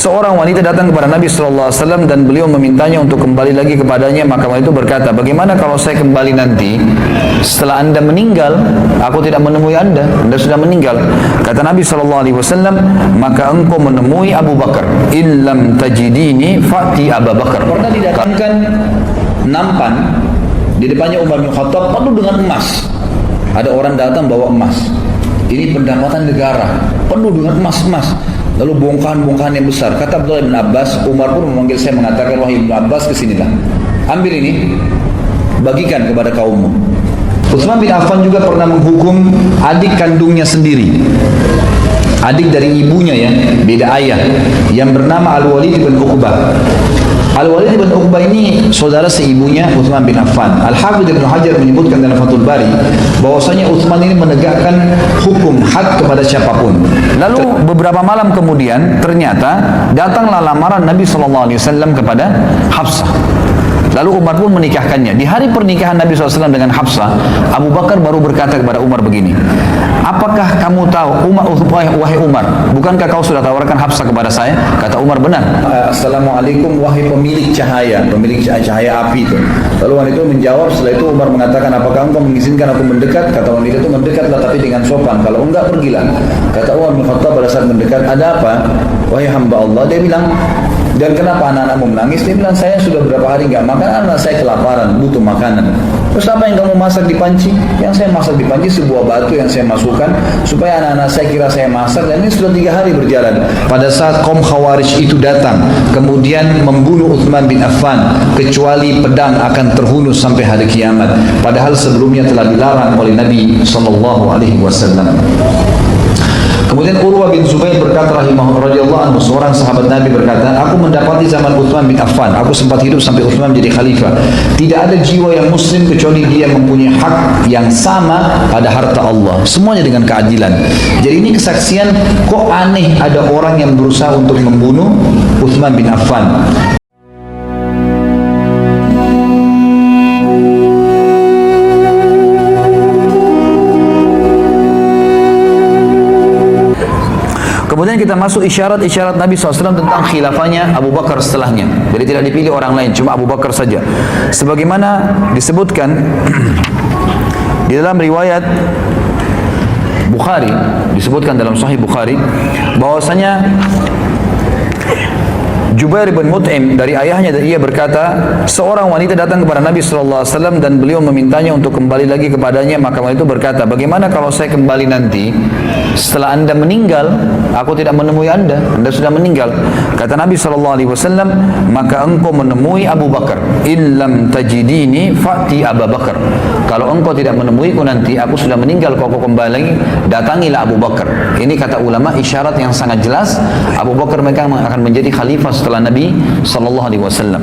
seorang wanita datang kepada Nabi SAW dan beliau memintanya untuk kembali lagi kepadanya. Maka wanita itu berkata, bagaimana kalau saya kembali nanti setelah anda meninggal, aku tidak menemui anda sudah meninggal. Kata Nabi SAW, maka engkau menemui Abu Bakar. Illam tajidini fa'ti Abu Bakar. Pernah didatangkan nampan di depannya Umar bin Khattab penuh dengan emas. Ada orang datang bawa emas. Ini pendapatan negara, penuh dengan emas-emas. Lalu bongkahan-bongkahan yang besar. Kata Abdullah bin Abbas, Umar pun memanggil saya mengatakan, wahai Ibn Abbas, kesinilah. Ambil ini, bagikan kepada kaummu. Utsman bin Affan juga pernah menghukum adik kandungnya sendiri. Adik dari ibunya ya, beda ayah, yang bernama Al-Walid bin Uqbah. Al-Walid bin Uqbah ini saudara seibunya Utsman bin Affan. Al-Hafidz Ibnu Hajar menyebutkan dalam Fathul Bari bahwasanya Utsman ini menegakkan hukum had kepada siapapun. Lalu beberapa malam kemudian ternyata datanglah lamaran Nabi SAW kepada Hafsah. Lalu Umar pun menikahkannya. Di hari pernikahan Nabi SAW dengan Hafsah, Abu Bakar baru berkata kepada Umar begini, apakah kamu tahu, wahai Umar, bukankah kau sudah tawarkan Hafsah kepada saya? Kata Umar, benar. Assalamualaikum wahai pemilik cahaya api itu. Lalu wanita itu menjawab. Setelah itu Umar mengatakan, apakah engkau mengizinkan aku mendekat? Kata wanita itu, mendekatlah tapi dengan sopan, kalau enggak pergilah. Kata Umar bin Khattab pada saat mendekat, ada apa? Wahai hamba Allah. Dia bilang, dan kenapa anak-anakmu menangis? Dia bilang, saya sudah berapa hari enggak makan, anak saya kelaparan, butuh makanan. Terus apa yang kamu masak di panci? Yang saya masak di panci sebuah batu yang saya masukkan supaya anak-anak saya kira saya masak, dan ini sudah 3 hari berjalan. Pada saat kaum Khawarij itu datang kemudian membunuh Utsman bin Affan, kecuali pedang akan terhunus sampai hari kiamat, padahal sebelumnya telah dilarang oleh Nabi SAW. Kemudian Urwah bin Zubair berkata radhiyallahu anhu, seorang sahabat Nabi berkata, aku mendapati zaman Utsman bin Affan, aku sempat hidup sampai Utsman menjadi khalifah. Tidak ada jiwa yang muslim kecuali dia mempunyai hak yang sama pada harta Allah, semuanya dengan keadilan. Jadi ini kesaksian, kok aneh ada orang yang berusaha untuk membunuh Utsman bin Affan. Kemudian kita masuk isyarat-isyarat Nabi SAW tentang khilafahnya Abu Bakar setelahnya. Jadi tidak dipilih orang lain, cuma Abu Bakar saja. Sebagaimana disebutkan di dalam riwayat Bukhari, disebutkan dalam Sahih Bukhari, bahwasanya Jubair bin Mut'im dari ayahnya, dan ia berkata, seorang wanita datang kepada Nabi SAW dan beliau memintanya untuk kembali lagi kepadanya. Maka wanita itu berkata, bagaimana kalau saya kembali nanti setelah anda meninggal, aku tidak menemui anda sudah meninggal. Kata Nabi SAW, maka engkau menemui Abu Bakar. Illam tajidini fa'ti Abu Bakar. Kalau engkau tidak menemuiku nanti, aku sudah meninggal, kalau kau kembali lagi, datangilah Abu Bakar. Ini kata ulama isyarat yang sangat jelas Abu Bakar mereka akan menjadi khalifah setelah Nabi SAW.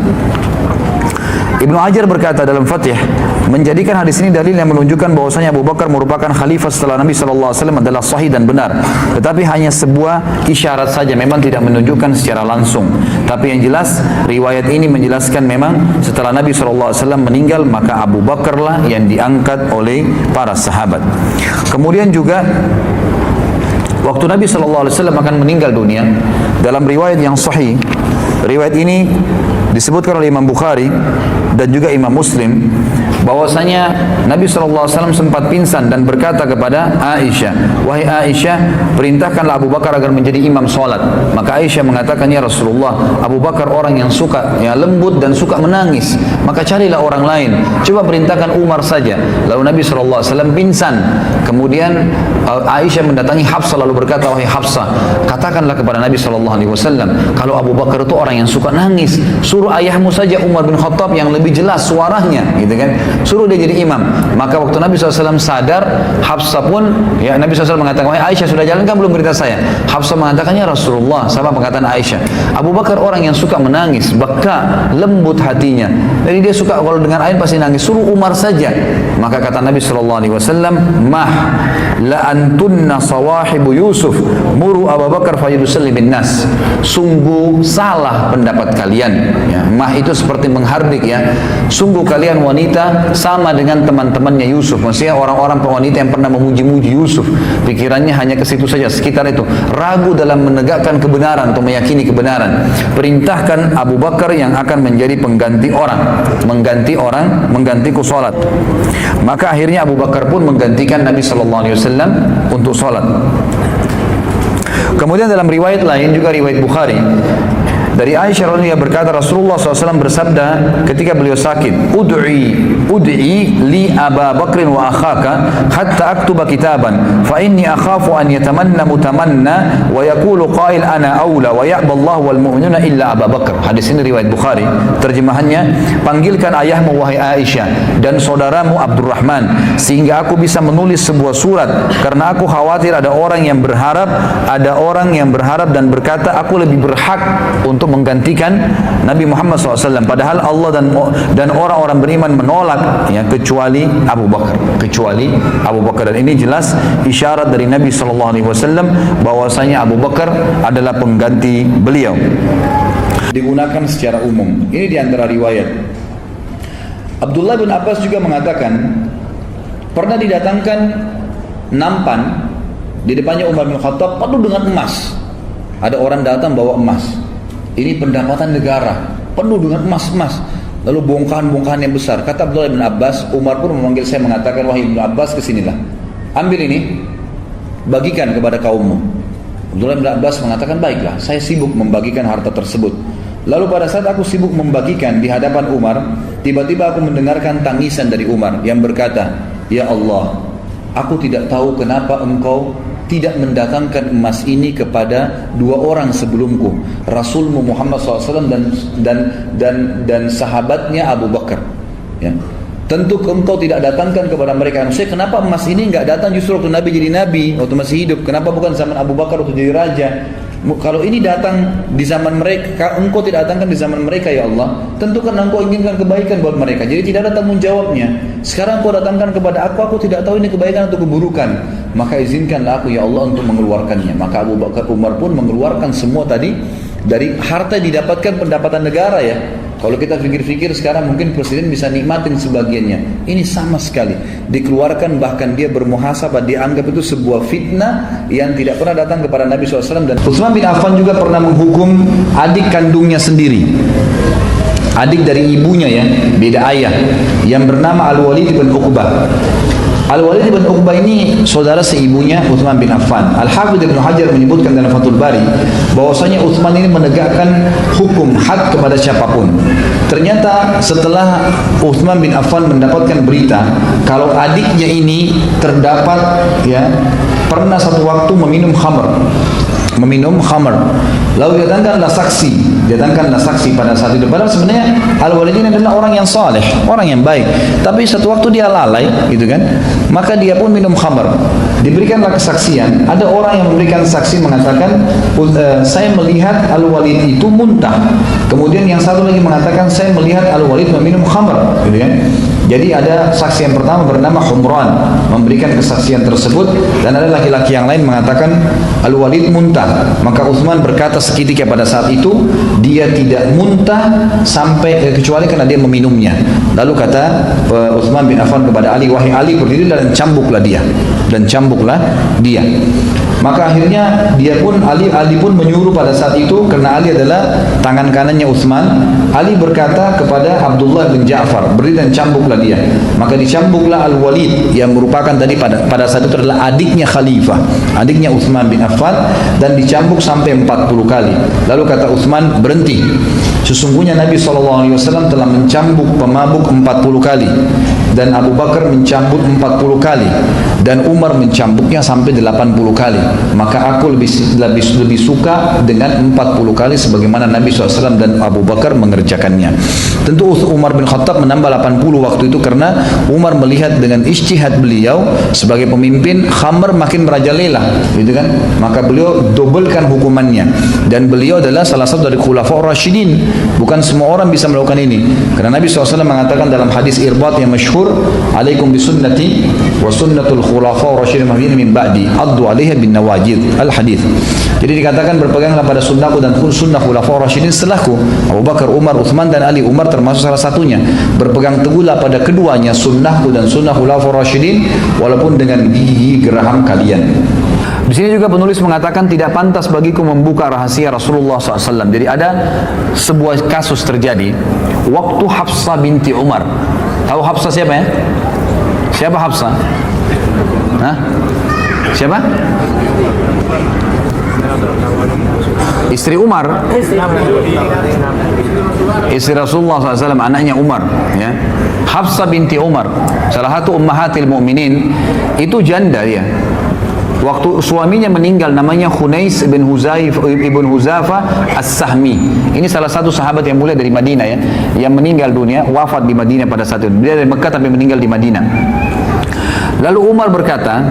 Ibnu Hajar berkata dalam Fathih, menjadikan hadis ini dalil yang menunjukkan bahwasanya Abu Bakar merupakan khalifah setelah Nabi SAW adalah sahih dan benar. Tetapi hanya sebuah isyarat saja, memang tidak menunjukkan secara langsung. Tapi yang jelas, riwayat ini menjelaskan memang setelah Nabi SAW meninggal, maka Abu Bakarlah yang diangkat oleh para sahabat. Kemudian juga waktu Nabi SAW akan meninggal dunia, dalam riwayat yang sahih, riwayat ini disebutkan oleh Imam Bukhari dan juga Imam Muslim, bahwasanya Nabi SAW sempat pingsan dan berkata kepada Aisyah, wahai Aisyah, perintahkanlah Abu Bakar agar menjadi imam salat. Maka Aisyah mengatakan, ya Rasulullah, Abu Bakar orang yang suka, yang lembut dan suka menangis, maka carilah orang lain, coba perintahkan Umar saja. Lalu Nabi SAW pingsan. Kemudian Aisyah mendatangi Hafsah lalu berkata, wahai Hafsah, katakanlah kepada Nabi SAW, kalau Abu Bakar itu orang yang suka nangis, suruh ayahmu saja Umar bin Khattab yang lebih jelas suaranya, gitu kan, suruh dia jadi imam. Maka waktu Nabi SAW sadar, Hafsah pun, ya Nabi SAW mengatakan, wahai Aisyah, sudah jalankan belum berita saya? Hafsah mengatakan, ya Rasulullah, sama perkataan Aisyah, Abu Bakar orang yang suka menangis, baka, lembut hatinya, jadi dia suka kalau dengan air pasti nangis, suruh Umar saja. Maka kata Nabi SAW, mah la antunna sawahibu Yusuf muru Abu Bakar fayusalli bin nas. Sungguh salah pendapat kalian ya. Mah itu seperti menghardik ya. Sungguh kalian wanita sama dengan teman-temannya Yusuf. Maksudnya orang-orang wanita yang pernah memuji-muji Yusuf, pikirannya hanya ke situ saja, sekitar itu, ragu dalam menegakkan kebenaran atau meyakini kebenaran. Perintahkan Abu Bakar yang akan menjadi menggantiku salat. Maka akhirnya Abu Bakar pun menggantikan Nabi SAW untuk salat. Kemudian dalam riwayat lain, juga riwayat Bukhari, dari Aisyah radhiyallahu anha berkata, Rasulullah SAW bersabda ketika beliau sakit, ud'i li Aba Bakrin wa akhaka hatta aktuba kitaban fa inni akhafu an yatamanna mutamanna wa yaqulu qail ana aula wa ya'ba Allah wal mu'minuna illa Aba Bakr. Hadis ini riwayat Bukhari. Terjemahannya, panggilkan ayahmu wahai Aisyah dan saudaramu Abdurrahman sehingga aku bisa menulis sebuah surat, karena aku khawatir ada orang yang berharap dan berkata aku lebih berhak untuk menggantikan Nabi Muhammad SAW, padahal Allah dan orang-orang beriman menolak ya, kecuali Abu Bakar. Dan ini jelas isyarat dari Nabi SAW bahwasanya Abu Bakar adalah pengganti beliau. Digunakan secara umum. Ini diantara riwayat. Abdullah bin Abbas juga mengatakan pernah didatangkan nampan di depannya Umar bin Khattab penuh dengan emas. Ada orang datang bawa emas. Ini pendapatan negara, penuh dengan emas-emas. Lalu bongkahan-bongkahan yang besar. Kata Abdullah bin Abbas, Umar pun memanggil saya mengatakan, wahai Ibn Abbas, kesinilah. Ambil ini, bagikan kepada kaummu. Abdullah bin Abbas mengatakan, baiklah, saya sibuk membagikan harta tersebut. Lalu pada saat aku sibuk membagikan di hadapan Umar, tiba-tiba aku mendengarkan tangisan dari Umar yang berkata, ya Allah, aku tidak tahu kenapa engkau tidak mendatangkan emas ini kepada dua orang sebelumku, Rasulmu Muhammad SAW dan sahabatnya Abu Bakar. Ya. Tentu engkau tidak datangkan kepada mereka. Maksudnya kenapa emas ini enggak datang justru waktu Nabi jadi Nabi, waktu masih hidup? Kenapa bukan zaman Abu Bakar waktu jadi raja? Kalau ini datang di zaman mereka, engkau tidak datangkan di zaman mereka ya Allah, tentu kan engkau inginkan kebaikan buat mereka, jadi tidak ada tanggung jawabnya. Sekarang engkau datangkan kepada aku tidak tahu ini kebaikan atau keburukan, maka izinkanlah aku ya Allah untuk mengeluarkannya. Maka Abu Bakar Umar pun mengeluarkan semua tadi dari harta didapatkan pendapatan negara ya. Kalau kita pikir-pikir sekarang mungkin presiden bisa nikmatin sebagiannya. Ini sama sekali dikeluarkan, bahkan dia bermuhasabah, dianggap itu sebuah fitnah yang tidak pernah datang kepada Nabi SAW. Dan Utsman bin Affan juga pernah menghukum adik kandungnya sendiri, adik dari ibunya ya, beda ayah, yang bernama Al-Walid bin Uqbah. Al-Walid bin Uqbah ini saudara seibunya Utsman bin Affan. Al-Hafidz Ibnu Hajar menyebutkan dalam Fathul Bari bahwasanya Utsman ini menegakkan hukum had kepada siapapun. Ternyata setelah Utsman bin Affan mendapatkan berita kalau adiknya ini terdapat ya pernah satu waktu meminum khamr, lalu datangkanlah saksi pada saat itu. Padahal sebenarnya Al-Walid ini adalah orang yang saleh, orang yang baik, tapi satu waktu dia lalai gitu kan, maka dia pun minum khamr. Diberikanlah kesaksian, ada orang yang memberikan saksi mengatakan saya melihat Al-Walid itu muntah. Kemudian yang satu lagi mengatakan saya melihat Al-Walid meminum khamr gitu kan. Jadi ada saksi yang pertama bernama Humran memberikan kesaksian tersebut, dan ada laki-laki yang lain mengatakan Al-Walid muntah. Maka Utsman berkata seketika pada saat itu dia tidak muntah sampai kecuali karena dia meminumnya. Lalu kata Utsman bin Affan kepada Ali, wahai Ali, berdirilah dan cambuklah dia. Maka akhirnya Ali pun menyuruh pada saat itu, karena Ali adalah tangan kanannya Utsman. Ali berkata kepada Abdullah bin Ja'far, berdiri dan cambuklah dia. Maka dicambuklah Al-Walid yang merupakan tadi pada saat itu adalah adiknya Khalifah, adiknya Utsman bin Affan, dan dicambuk sampai 40 kali. Lalu kata Utsman, berhenti. Sesungguhnya Nabi SAW telah mencambuk pemabuk 40 kali dan Abu Bakar mencambuk 40 kali. dan Umar mencambuknya sampai 80 kali. Maka aku lebih suka dengan 40 kali sebagaimana Nabi SAW dan Abu Bakar mengerjakannya. Tentu Umar bin Khattab menambah 80 waktu itu karena Umar melihat dengan ijtihad beliau sebagai pemimpin khamr makin merajalela, gitu kan? Maka beliau dobelkan hukumannya, dan beliau adalah salah satu dari khulafaur rasyidin. Bukan semua orang bisa melakukan ini, karena Nabi SAW mengatakan dalam hadis Irbad yang masyhur, alaikum bisunnati wa sunnatul khulafaur rasyidin min ba'di addu 'alaiha bin nawajid, al hadis. Jadi dikatakan berpeganglah pada sunnahku dan sunnah khulafaur rasyidin setelahku, Abu Bakar, Umar, Uthman dan Ali. Umar termasuk salah satunya. Berpegang teguhlah pada keduanya, sunnahku dan sunnah khulafaur rasyidin, walaupun dengan gigi geraham kalian. Di sini juga penulis mengatakan tidak pantas bagiku membuka rahasia Rasulullah SAW. Jadi ada sebuah kasus terjadi waktu Hafsah binti Umar. Tahu Hafsah siapa ya? Siapa Hafsah? Hah? Siapa? Istri Umar, istri Rasulullah SAW, anaknya Umar, ya. Hafsah binti Umar, salah satu ummahatil mu'minin, itu janda dia. Waktu suaminya meninggal, namanya Khunais ibn Huzaifah As-Sahmi. Ini salah satu sahabat yang mulia dari Madinah, ya, yang meninggal dunia, wafat di Madinah pada saat itu. Dia dari Mekah tapi meninggal di Madinah. Lalu Umar berkata,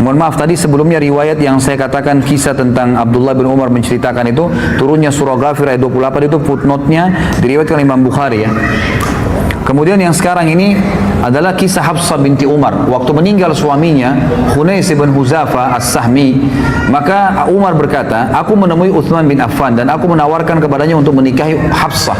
mohon maaf tadi sebelumnya riwayat yang saya katakan kisah tentang Abdullah bin Umar menceritakan itu turunnya surah Ghafir ayat 28, itu footnote-nya diriwayatkan Imam Bukhari, ya. Kemudian yang sekarang ini adalah kisah Hafsah binti Umar. Waktu meninggal suaminya Khunais bin Huzaifah As-Sahmi, maka Umar berkata, aku menemui Uthman bin Affan dan aku menawarkan kepadanya untuk menikahi Hafsah.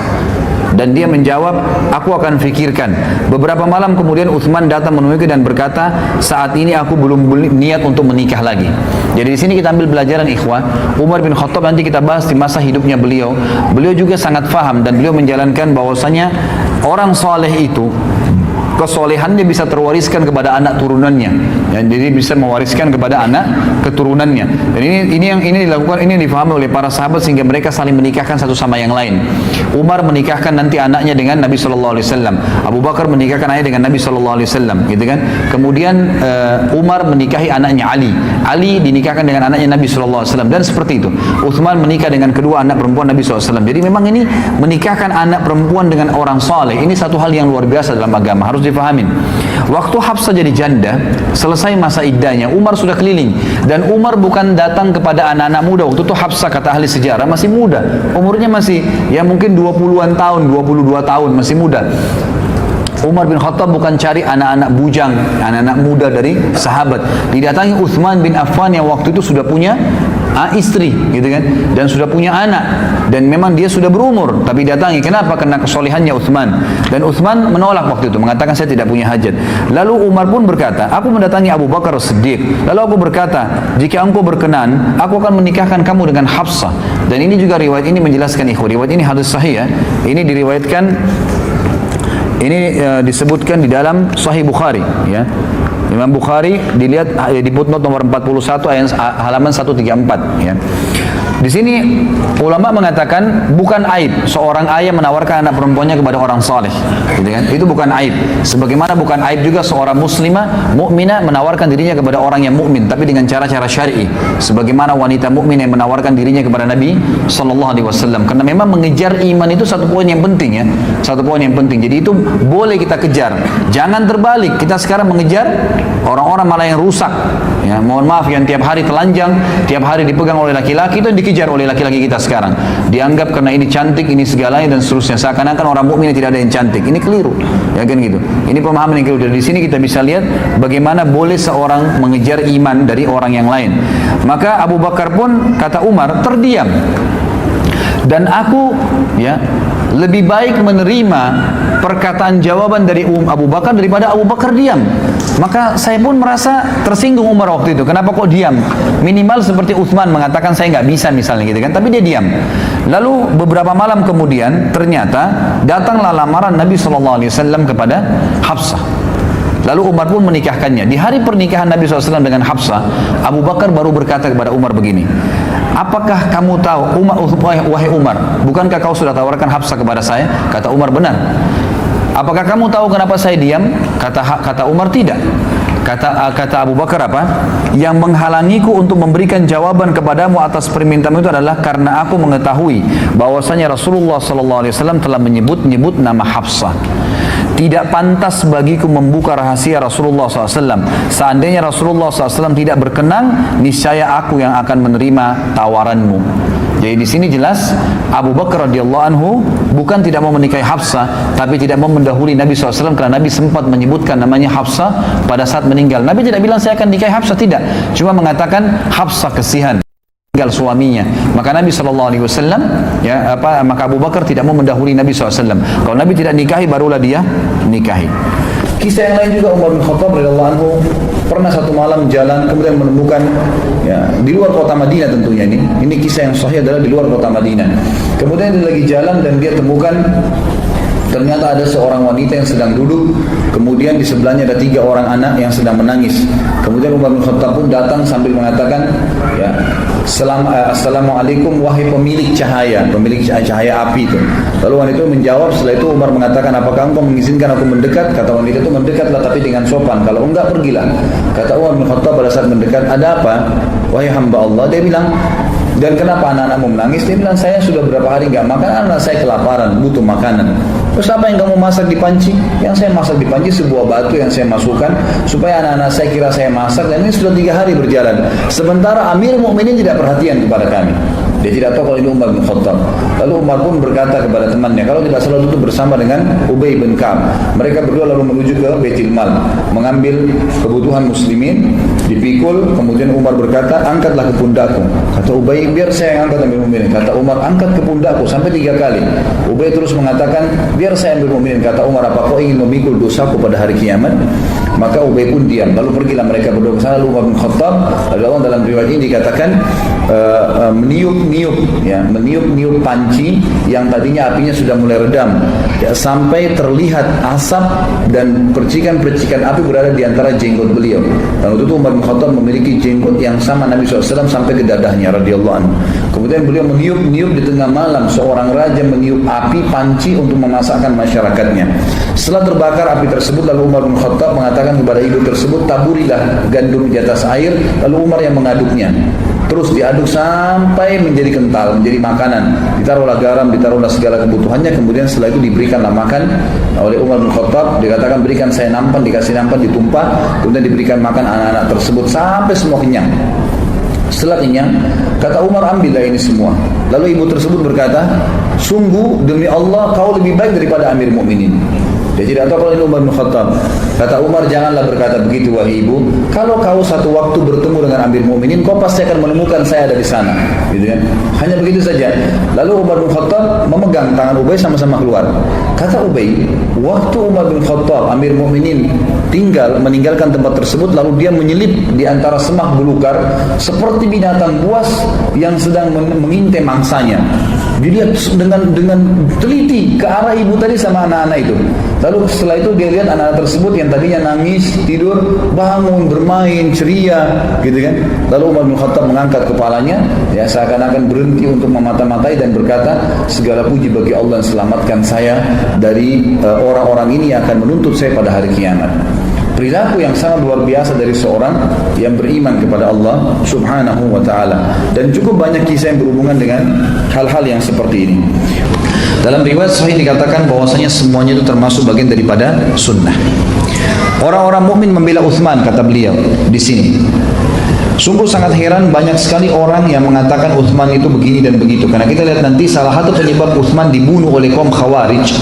Dan dia menjawab, aku akan fikirkan. Beberapa malam kemudian Uthman datang menemuiku dan berkata, saat ini aku belum niat untuk menikah lagi. Jadi di sini kita ambil pelajaran, ikhwah. Umar bin Khattab nanti kita bahas di masa hidupnya beliau. Beliau juga sangat faham dan beliau menjalankan bahwasanya orang saleh itu kesolehannya bisa terwariskan kepada anak turunannya, ya, jadi bisa mewariskan kepada anak keturunannya. Dan ini dilakukan, ini difahami oleh para sahabat sehingga mereka saling menikahkan satu sama yang lain. Umar menikahkan nanti anaknya dengan Nabi SAW, Abu Bakar menikahkan anaknya dengan Nabi SAW, gitu kan. Kemudian Umar menikahi anaknya Ali dinikahkan dengan anaknya Nabi SAW, dan seperti itu. Uthman menikah dengan kedua anak perempuan Nabi SAW. Jadi memang ini menikahkan anak perempuan dengan orang saleh, ini satu hal yang luar biasa dalam agama, harus difahamin. Waktu Hafsah jadi janda, selesai masa iddahnya, Umar sudah keliling, dan Umar bukan datang kepada anak-anak muda. Waktu itu Hafsah, kata ahli sejarah, masih muda, umurnya masih ya mungkin 20-an tahun, 22 tahun, masih muda. Umar bin Khattab bukan cari anak-anak bujang, anak-anak muda dari sahabat. Didatangi Uthman bin Affan yang waktu itu sudah punya istri, gitu kan, dan sudah punya anak, dan memang dia sudah berumur, tapi datangi. Kenapa? Karena kesolehannya Uthman. Dan Uthman menolak waktu itu, mengatakan saya tidak punya hajat. Lalu Umar pun berkata, aku mendatangi Abu Bakar As-Siddiq. Lalu aku berkata, jika engkau berkenan, aku akan menikahkan kamu dengan Hafsah. Dan ini juga riwayat ini menjelaskan, riwayat ini hadis sahih, ya. Ini diriwayatkan, ini disebutkan di dalam Sahih Bukhari, ya. Imam Bukhari dilihat di footnote nomor 41 ayat halaman 134, ya. Di sini ulama mengatakan bukan aib seorang ayah menawarkan anak perempuannya kepada orang saleh, gitu kan? Itu bukan aib. Sebagaimana bukan aib juga seorang muslimah mukminah menawarkan dirinya kepada orang yang mukmin, tapi dengan cara-cara syar'i. Sebagaimana wanita mukmin yang menawarkan dirinya kepada Nabi sallallahu alaihi wasallam. Karena memang mengejar iman itu satu poin yang penting, ya. Satu poin yang penting. Jadi itu boleh kita kejar. Jangan terbalik. Kita sekarang mengejar orang-orang malah yang rusak, ya. Mohon maaf, yang tiap hari telanjang, tiap hari dipegang oleh laki-laki, itu dikejar oleh laki-laki kita sekarang. Dianggap karena ini cantik, ini segalanya dan seterusnya. Seakan-akan orang mukmin tidak ada yang cantik. Ini keliru, ya kan gitu. Ini pemahaman yang keliru. Dari sini kita bisa lihat bagaimana boleh seorang mengejar iman dari orang yang lain. Maka Abu Bakar pun, kata Umar, terdiam. Dan aku, ya, lebih baik menerima perkataan jawaban dari Abu Bakar daripada Abu Bakar diam. Maka saya pun merasa tersinggung Umar waktu itu. Kenapa kok diam? Minimal seperti Uthman mengatakan saya nggak bisa misalnya, gitu kan. Tapi dia diam. Lalu beberapa malam kemudian ternyata datanglah lamaran Nabi SAW kepada Hafsah. Lalu Umar pun menikahkannya. Di hari pernikahan Nabi SAW dengan Hafsah, Abu Bakar baru berkata kepada Umar begini, apakah kamu tahu, wahai Umar, bukankah kau sudah tawarkan Hafsah kepada saya? Kata Umar, benar. Apakah kamu tahu kenapa saya diam? Kata Umar, tidak. Kata Abu Bakar apa? Yang menghalangiku untuk memberikan jawaban kepadamu atas permintaanmu itu adalah karena aku mengetahui bahwasanya Rasulullah SAW telah menyebut nama Hafsah. Tidak pantas bagiku membuka rahasia Rasulullah SAW. Seandainya Rasulullah SAW tidak berkenan, niscaya aku yang akan menerima tawaranmu. Jadi di sini jelas Abu Bakar radhiyallahu anhu bukan tidak mau menikahi Hafsah, tapi tidak mau mendahului Nabi SAW karena Nabi sempat menyebutkan namanya Hafsah pada saat meninggal. Nabi tidak bilang saya akan nikahi Hafsah, tidak. Cuma mengatakan Hafsah kesihan tinggal suaminya. Maka Nabi SAW, maka Abu Bakar tidak mau mendahului Nabi SAW. Kalau Nabi tidak nikahi, barulah dia nikahi. Kisah yang lain juga, Umar bin Khattab radhiyallahu anhu pernah satu malam jalan, kemudian menemukan di luar kota Madinah tentunya ini kisah yang sahih adalah di luar kota Madinah. Kemudian dia lagi jalan dan dia temukan ternyata ada seorang wanita yang sedang duduk, kemudian di sebelahnya ada 3 orang anak yang sedang menangis. Kemudian Umar bin Khattab pun datang sambil mengatakan, Assalamualaikum wahai pemilik cahaya api itu. Lalu wanita itu menjawab, setelah itu Umar mengatakan, apakah engkau mengizinkan aku mendekat? Kata wanita itu, mendekatlah tapi dengan sopan, kalau enggak pergilah. Kata Umar bin Khattab pada saat mendekat, ada apa? Wahai hamba Allah, dia bilang, dan kenapa anak-anakmu menangis? Dia bilang, saya sudah berapa hari enggak makan, anak saya kelaparan, butuh makanan. Terus apa yang kamu masak di panci? Yang saya masak di panci sebuah batu yang saya masukkan supaya anak-anak saya kira saya masak, dan ini sudah 3 hari berjalan. Sementara Amir Mukminin tidak perhatian kepada kami. Dia tidak tahu kalau ini Umar bin Khattab. Lalu Umar pun berkata kepada temannya, kalau tidak salah itu bersama dengan Ubay bin Ka'ab. Mereka berdua lalu menuju ke Baitul Mal, mengambil kebutuhan muslimin, dipikul. Kemudian Umar berkata, angkatlah ke pundakku. Kata Ubay, biar saya yang angkat Amir Mukminin. Kata Umar, angkat ke pundakku sampai 3 kali. Ubay terus mengatakan, biar saya Amir Mukminin. Kata Umar, apa kau ingin memikul dosaku pada hari kiamat? Maka Ubay pun diam. Lalu pergilah mereka berdua ke sana. Lalu Umar bin Khattab, dalam riwayat ini dikatakan meniup panci yang tadinya apinya sudah mulai redam, sampai terlihat asap dan percikan-percikan api berada di antara jenggot beliau. Dan waktu itu Umar bin Khattab memiliki jenggot yang sama Nabi SAW sampai ke dadahnya radhiyallahu anhu. Kemudian beliau meniup di tengah malam, seorang raja meniup api panci untuk memasakkan masyarakatnya. Setelah terbakar api tersebut, lalu Umar bin Khattab mengatakan kepada ibu tersebut, taburilah gandum di atas air. Lalu Umar yang mengaduknya. Terus diaduk sampai menjadi kental, menjadi makanan. Ditaruhlah garam, ditaruhlah segala kebutuhannya. Kemudian setelah itu diberikanlah makan oleh Umar bin Khattab. Dikatakan, berikan saya nampan, dikasih nampan, ditumpah. Kemudian diberikan makan anak-anak tersebut sampai semua kenyang. Setelah kenyang, kata Umar, ambillah ini semua. Lalu ibu tersebut berkata, sungguh demi Allah kau lebih baik daripada Amir Mukminin. Dia tidak tahu kalau ini Umar bin Khattab. Kata Umar, janganlah berkata begitu wahai ibu. Kalau kau satu waktu bertemu dengan Amir Mukminin, kau pasti akan menemukan saya ada di sana, gitu kan? Hanya begitu saja. Lalu Umar bin Khattab memegang tangan Ubay, sama-sama keluar. Kata Ubay, waktu Umar bin Khattab, Amir Mukminin meninggalkan tempat tersebut, lalu dia menyelip di antara semak belukar seperti binatang buas yang sedang mengintai mangsanya. Dilihat dengan teliti ke arah ibu tadi sama anak-anak itu. Lalu setelah itu dia lihat anak-anak tersebut yang tadinya nangis, tidur, bangun, bermain, ceria, gitu kan. Lalu Umar bin Khattab mengangkat kepalanya, seakan-akan berhenti untuk memata-matai dan berkata, segala puji bagi Allah yang selamatkan saya dari orang-orang ini yang akan menuntut saya pada hari kiamat. Perilaku yang sangat luar biasa dari seorang yang beriman kepada Allah Subhanahu wa ta'ala. Dan cukup banyak kisah yang berhubungan dengan hal-hal yang seperti ini. Dalam riwayat sahih dikatakan bahwasanya semuanya itu termasuk bagian daripada sunnah. Orang-orang mukmin membela Utsman, kata beliau di sini. Sungguh sangat heran, banyak sekali orang yang mengatakan Utsman itu begini dan begitu. Karena kita lihat nanti salah satu penyebab Utsman dibunuh oleh kaum Khawarij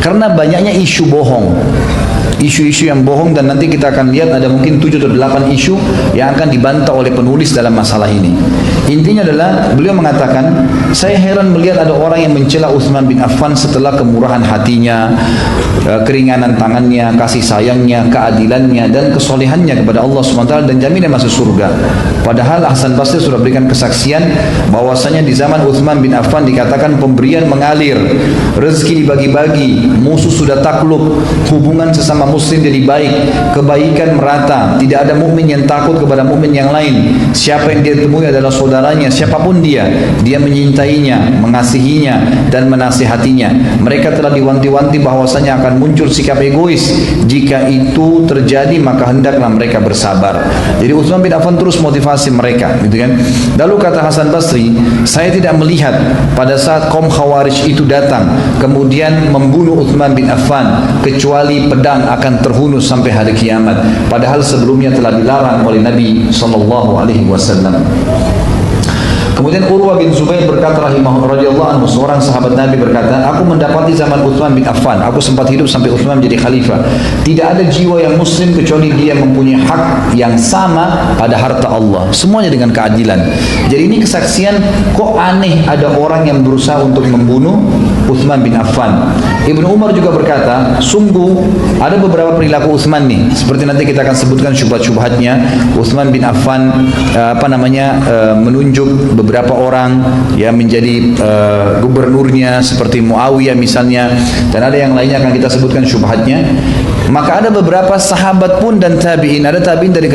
karena banyaknya isu bohong. Isu-isu yang bohong, dan nanti kita akan lihat ada mungkin 7 atau 8 isu yang akan dibantah oleh penulis dalam masalah ini. Intinya adalah beliau mengatakan, saya heran melihat ada orang yang mencela Utsman bin Affan setelah kemurahan hatinya, keringanan tangannya, kasih sayangnya, keadilannya, dan kesolehannya kepada Allah SWT dan jaminan masuk surga. Padahal Hasan Basri sudah berikan kesaksian bahwasanya di zaman Utsman bin Affan dikatakan pemberian mengalir, rezeki dibagi-bagi, musuh sudah takluk, hubungan sesama sesama muslim jadi baik, kebaikan merata, tidak ada mukmin yang takut kepada mukmin yang lain. Siapa yang dia temui adalah saudaranya, siapapun dia menyintainya, mengasihinya dan menasihatinya. Mereka telah diwanti-wanti bahwasanya akan muncul sikap egois. Jika itu terjadi maka hendaklah mereka bersabar. Jadi Utsman bin Affan terus motivasi mereka, gitu kan. Lalu kata Hasan Basri, saya tidak melihat pada saat kaum Khawarij itu datang kemudian membunuh Utsman bin Affan kecuali pedang akan terhunus sampai hari kiamat. Padahal sebelumnya telah dilarang oleh Nabi sallallahu alaihi wasallam. Kemudian Urwah bin Zubair berkata radhiyallahu anhu, seorang sahabat Nabi berkata, aku mendapati zaman Utsman bin Affan, aku sempat hidup sampai Utsman menjadi khalifah. Tidak ada jiwa yang muslim kecuali dia mempunyai hak yang sama pada harta Allah, semuanya dengan keadilan. Jadi ini kesaksian, kok aneh ada orang yang berusaha untuk membunuh Utsman bin Affan. Ibnu Umar juga berkata, sungguh ada beberapa perilaku Utsman nih, seperti nanti kita akan sebutkan syubhat-syubhatnya. Utsman bin Affan menunjuk beberapa orang yang menjadi gubernurnya seperti Muawiyah misalnya, dan ada yang lainnya akan kita sebutkan syubhatnya. Maka ada beberapa sahabat pun dan tabi'in, ada tabi'in dari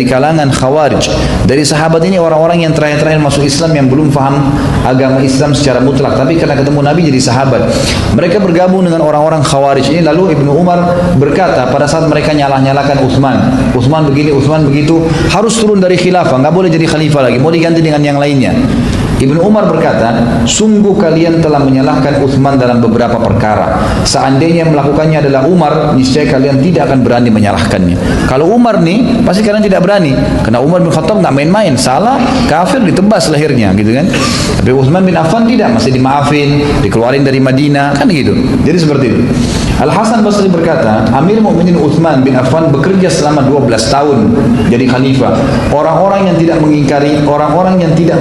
kalangan Khawarij. Dari sahabat ini orang-orang yang terakhir-terakhir masuk Islam yang belum faham agama Islam secara mutlak, tapi karena ketemu Nabi jadi sahabat. Mereka bergabung dengan orang-orang Khawarij ini. Lalu Ibnu Umar berkata pada saat mereka nyalah-nyalakan Utsman, Utsman begini, Utsman begitu, harus turun dari khilafah, nggak boleh jadi khalifah lagi, mau diganti dengan yang lainnya. Ibnu Umar berkata, sungguh kalian telah menyalahkan Utsman dalam beberapa perkara. Seandainya melakukannya adalah Umar, niscaya kalian tidak akan berani menyalahkannya. Kalau Umar nih, pasti kalian tidak berani. Karena Umar bin Khattab nggak main-main, salah, kafir, ditebas lehernya, gitu kan. Tapi Utsman bin Affan tidak, masih dimaafin, dikeluarin dari Madinah, kan gitu. Jadi seperti itu. Al Hasan Basri berkata, Amir Mukminin Utsman bin Affan bekerja selama 12 tahun jadi khalifah. Orang-orang yang tidak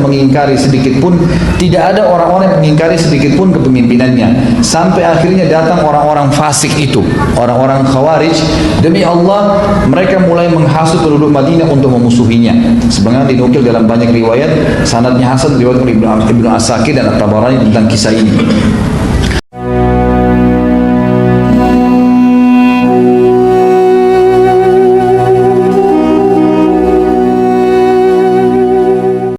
mengingkari sedikit pun, tidak ada orang-orang yang mengingkari sedikit pun kepemimpinannya. Sampai akhirnya datang orang-orang fasik itu, orang-orang Khawarij. Demi Allah, mereka mulai menghasut penduduk Madinah untuk memusuhinya. Sebagaimana dinukil dalam banyak riwayat, sanadnya hasan riwayat Ibnu Asakir dan At-Tabarani tentang kisah ini.